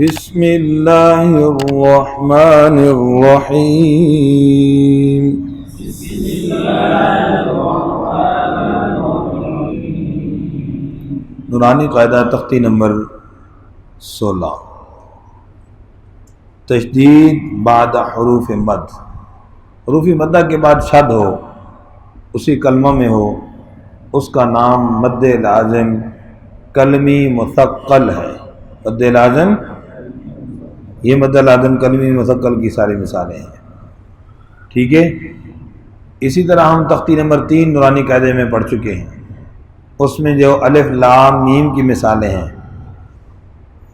بسم اللہ الرحمن الرحیم. نورانی قاعدہ تختی نمبر 16. تشدید بعد حروف مد. حروف مدہ کے بعد شد ہو اسی کلمہ میں ہو اس کا نام مد لازم کلمی مثقل ہے. مد لازم، یہ مد لازم کلمی مثقل کی ساری مثالیں ہیں. ٹھیک ہے. اسی طرح ہم تختی نمبر 3 نورانی قاعدے میں پڑھ چکے ہیں. اس میں جو الف لام میم کی مثالیں ہیں،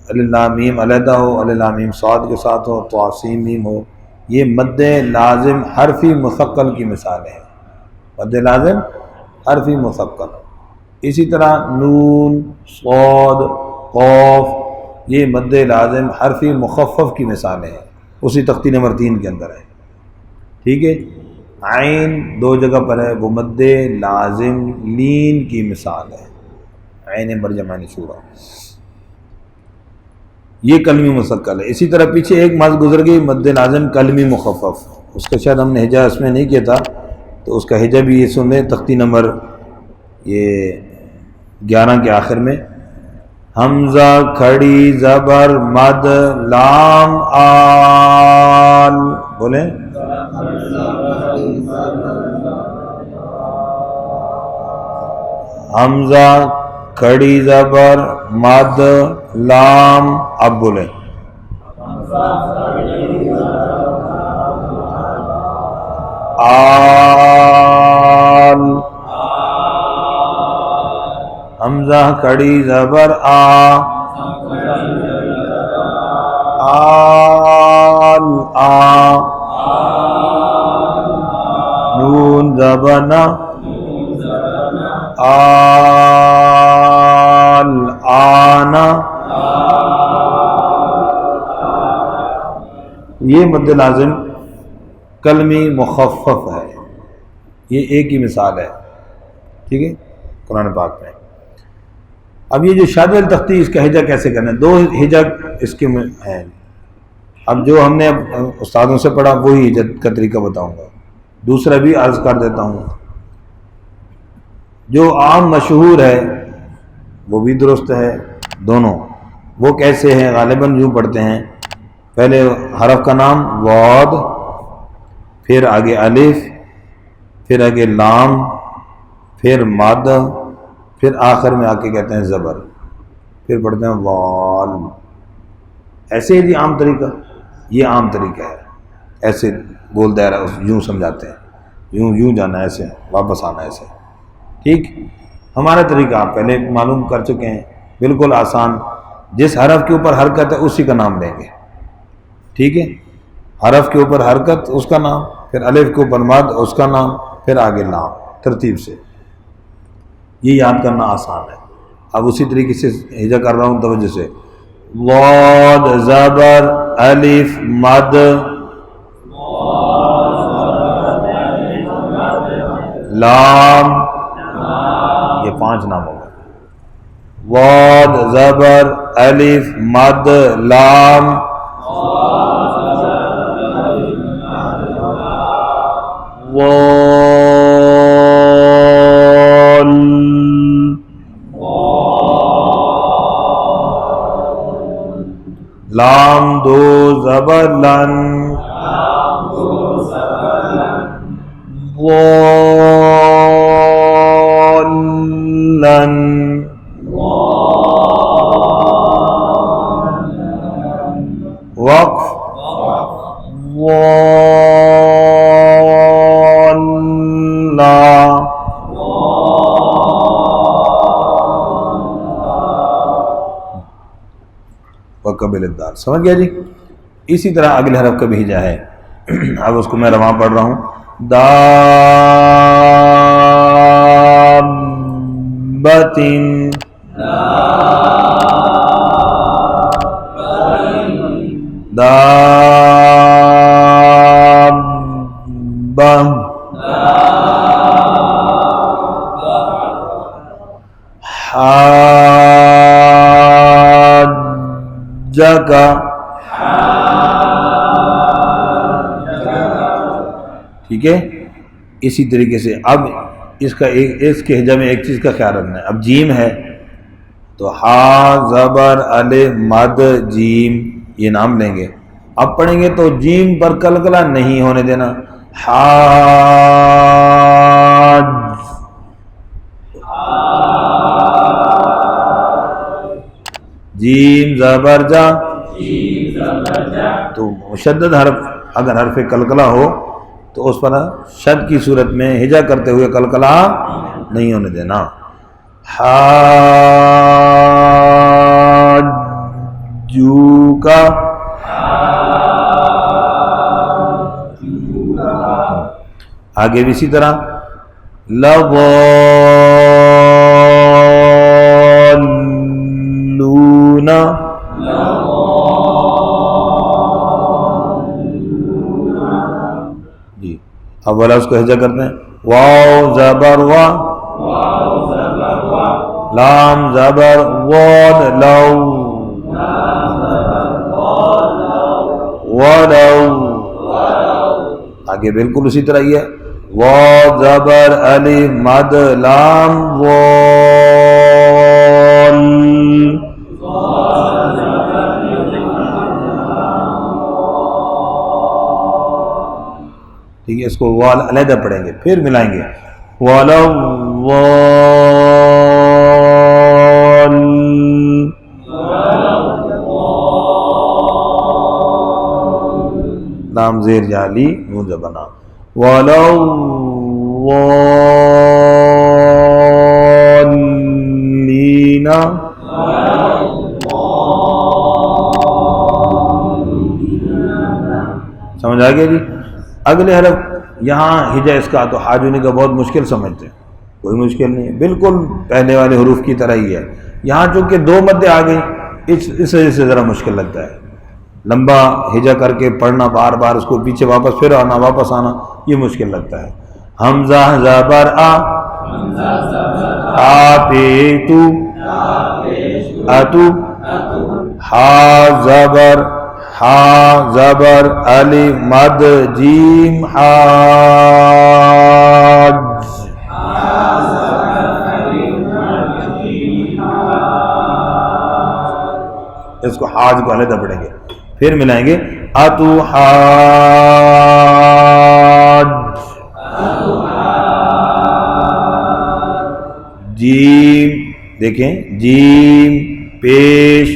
الف لام میم علیحدہ ہو، الف لام میم صاد کے ساتھ ہو، طاسین میم ہو، یہ مد لازم حرفی مثقل کی مثالیں ہیں. مد لازم حرفی مثقل. اسی طرح نون، صاد، قاف، یہ مد لازم حرفی مخفف کی مثالیں ہیں، اسی تختی نمبر 3 کے اندر ہے. ٹھیک ہے. عین 2 جگہ پر ہے، وہ مد لازم لین کی مثال ہے. عین مرجمہ شورا، یہ کلمی مثقل ہے. اسی طرح پیچھے ایک ماض گزر گئی مد لازم کلمی مخفف، اس کا شاید ہم نے ہجا اس میں نہیں کیا تھا، تو اس کا ہجا بھی یہ سن لیں تختی نمبر یہ 11 کے آخر میں. حمزہ کھڑی زبر مد لام آل. بولیں حمزہ کھڑی زبر مد لام. اب بولیں آل. حمزہ کھڑی زبر آ. آل آ. نون زبر نا. آل آنا. یہ مد لازم کلمی مخفف ہے، یہ ایک ہی مثال ہے. ٹھیک ہے قرآن پاک میں. اب یہ جو شاد التختی اس کا ہجا کیسے کرنا ہے، 2 ہجا اس کے ہیں. اب جو ہم نے استادوں سے پڑھا وہی ہجا کا طریقہ بتاؤں گا، دوسرا بھی عرض کر دیتا ہوں. جو عام مشہور ہے وہ بھی درست ہے دونوں. وہ کیسے ہیں؟ غالباً یوں پڑھتے ہیں، پہلے حرف کا نام واد، پھر آگے الف، پھر آگے لام، پھر مد، پھر آخر میں آ کے کہتے ہیں زبر، پھر پڑھتے ہیں وال. ایسے ہی عام طریقہ، یہ عام طریقہ ہے. ایسے گول دائرہ یوں سمجھاتے ہیں، یوں جانا ہے، ایسے واپس آنا ہے ایسے. ٹھیک. ہمارا طریقہ آپ پہلے معلوم کر چکے ہیں، بالکل آسان. جس حرف کے اوپر حرکت ہے اسی کا نام لیں گے. ٹھیک ہے. حرف کے اوپر حرکت اس کا نام، پھر الف کے اوپر مد اس کا نام، پھر آگے لام، ترتیب سے. یہ یاد کرنا آسان ہے. اب اسی طریقے سے ہجا کر رہا ہوں توجہ سے. ضاد زبر الف مد لام. یہ 5 نام ہو گئے. ضاد زبر الف مد لام. وال. لام 2 زبر لن. واللن. وقف. واللہ. وقبل الدال. سمجھ گیا جی. اسی طرح اگلے حرف کا بھی ہجا ہے. اب اس کو میں رواں پڑھ رہا ہوں. دابۃ. دابہ. حاجۃ. جا کا، ٹھیک ہے. اسی طریقے سے اب اس کے ہجا میں ایک چیز کا خیال رکھنا ہے. اب جیم ہے تو ہا زبر الف مد جیم، یہ نام لیں گے. اب پڑھیں گے تو جیم پر قلقلہ نہیں ہونے دینا. حاج، جیم زبر جا، تو مشدد حرف اگر حرف قلقلہ ہو تو اس پر شد کی صورت میں ہجا کرتے ہوئے قلقلہ نہیں ہونے دینا. حاجو کا، آگے بھی اسی طرح لضالون، جی اب والا اس کو ہجا کرتے ہیں. واو زبر وا، لام زبر واد لو، ولو، آگے بالکل اسی طرح ہی ہے. واو زبر الف مد لام وال، ٹھیک ہے. اس کو وال علیحدہ پڑھیں گے پھر ملائیں گے. ولو وال، لام زیر جالی نون زبنا. ولو والین، سمجھ آ گیا جی. اگلے حرف یہاں ہجا اس کا تو حاجونی کا بہت مشکل سمجھتے ہیں، کوئی مشکل نہیں ہے، بالکل پہلے والے حروف کی طرح ہی ہے. یہاں چونکہ دو مدیں آ گئی اس وجہ سے ذرا مشکل لگتا ہے. لمبا ہجا کر کے پڑھنا، بار بار اس کو پیچھے واپس پھر آنا واپس آنا، یہ مشکل لگتا ہے. حمزہ زبر آ، آتیتو، اتو، ہا زبر، ہا زبر الف مد جیم حاج، اس کو حاج کو علیحدہ پڑھیں گے پھر ملائیں گے. اتو حاج، جیم دیکھیں، جیم پیش،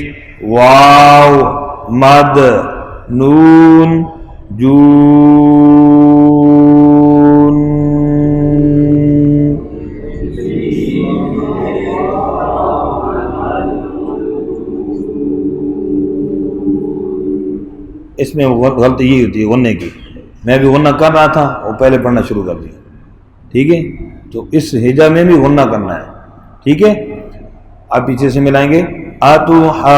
واو مد نون جون، اس میں غلطی یہ ہوتی ہے غنے کی. میں بھی غنہ کر رہا تھا اور پہلے پڑھنا شروع کر دیا، ٹھیک ہے. تو اس ہجا میں بھی غنہ کرنا ہے، ٹھیک ہے. آپ پیچھے سے ملائیں گے. اتو حاجون،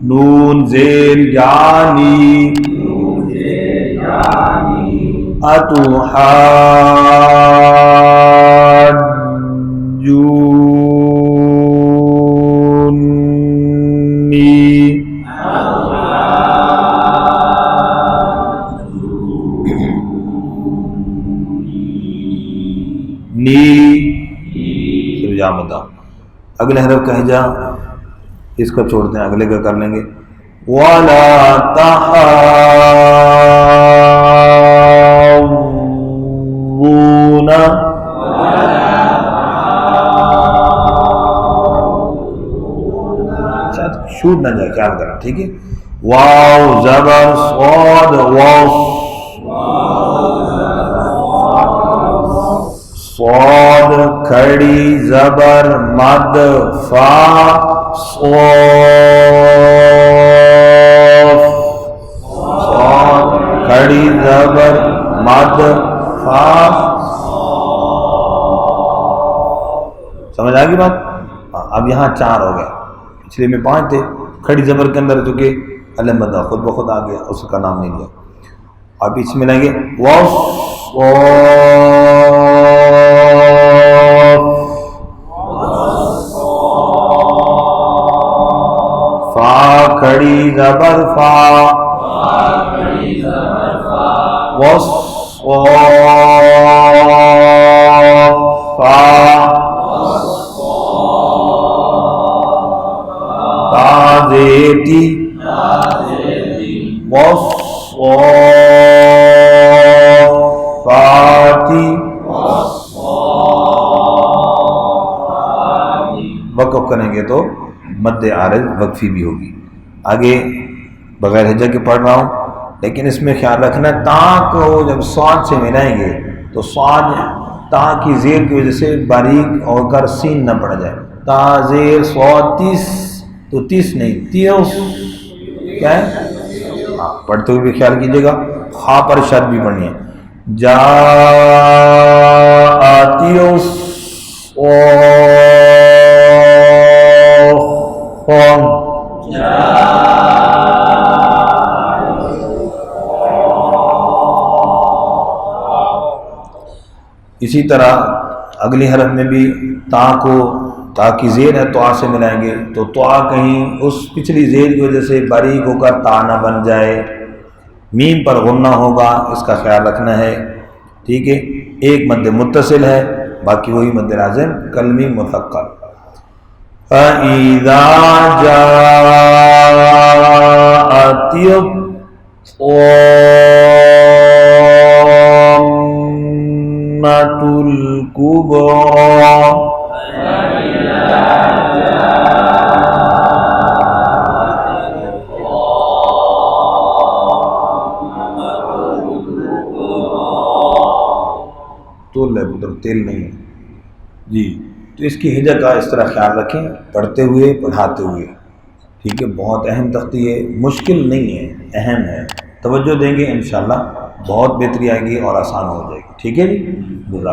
نون زیر یعنی، اتو حاجونی، نی سرجامدہ. اگلے حرف کا ہجا اس کا چھوڑتے ہیں، اگلے کا کر لیں گے. وَلَا تَحَاضُّونَ، شوٹ نہ جائے، خیال کرنا، ٹھیک ہے. واو زبر صاد، واو صاد کھڑی زبر مد فا صوف، صاد کھڑی زبر مد فا. سمجھ آ گئی بات؟ اب یہاں 4 ہو گئے، پچھلے میں 5 تھے، کھڑی زبر کے اندر چونکہ الف مدہ خود بخود آ گیا، اس کا نام نہیں لیا. آپ اس میں لیں گے فا کھڑی زبر فا تازیتی فاتی. وقف کریں گے تو مد عارض وقفی بھی ہوگی. آگے بغیر ہجا کے پڑھ رہا ہوں، لیکن اس میں خیال رکھنا تا کو جب صاد سے ملائیں گے تو صاد تا کی زیر کی وجہ سے باریک ہو کر سین نہ پڑ جائے. تا زیر صاد تیس تو تیس نہیں تیس کیا ہے، پڑھتے ہوئے بھی خیال کیجیے گا. خا پر شد بھی پڑھنی ہے. جا آتیوس اسی طرح اگلی حرف میں بھی تا کو، تا کی زیر ہے تو آ سے ملائیں گے تو آ کہیں اس پچھلی زیر کی وجہ سے باریک ہو کر تا نہ بن جائے. میم پر غنہ ہوگا، اس کا خیال رکھنا ہے. ٹھیک ہے، ایک مد متصل ہے، باقی وہی مد لازم کلمی مثقل. فَإِذَا جَاءَتِ الطَّامَّةُ الْكُبْرَى. تول ہے پتر، تیل نہیں ہے جی. تو اس کی ہجا کا اس طرح خیال رکھیں، پڑھتے ہوئے پڑھاتے ہوئے. ٹھیک ہے، بہت اہم تختی ہے، مشکل نہیں ہے، اہم ہے. توجہ دیں گے انشاءاللہ بہت بہتری آئے گی اور آسان ہو جائے گی. ٹھیک ہے جی.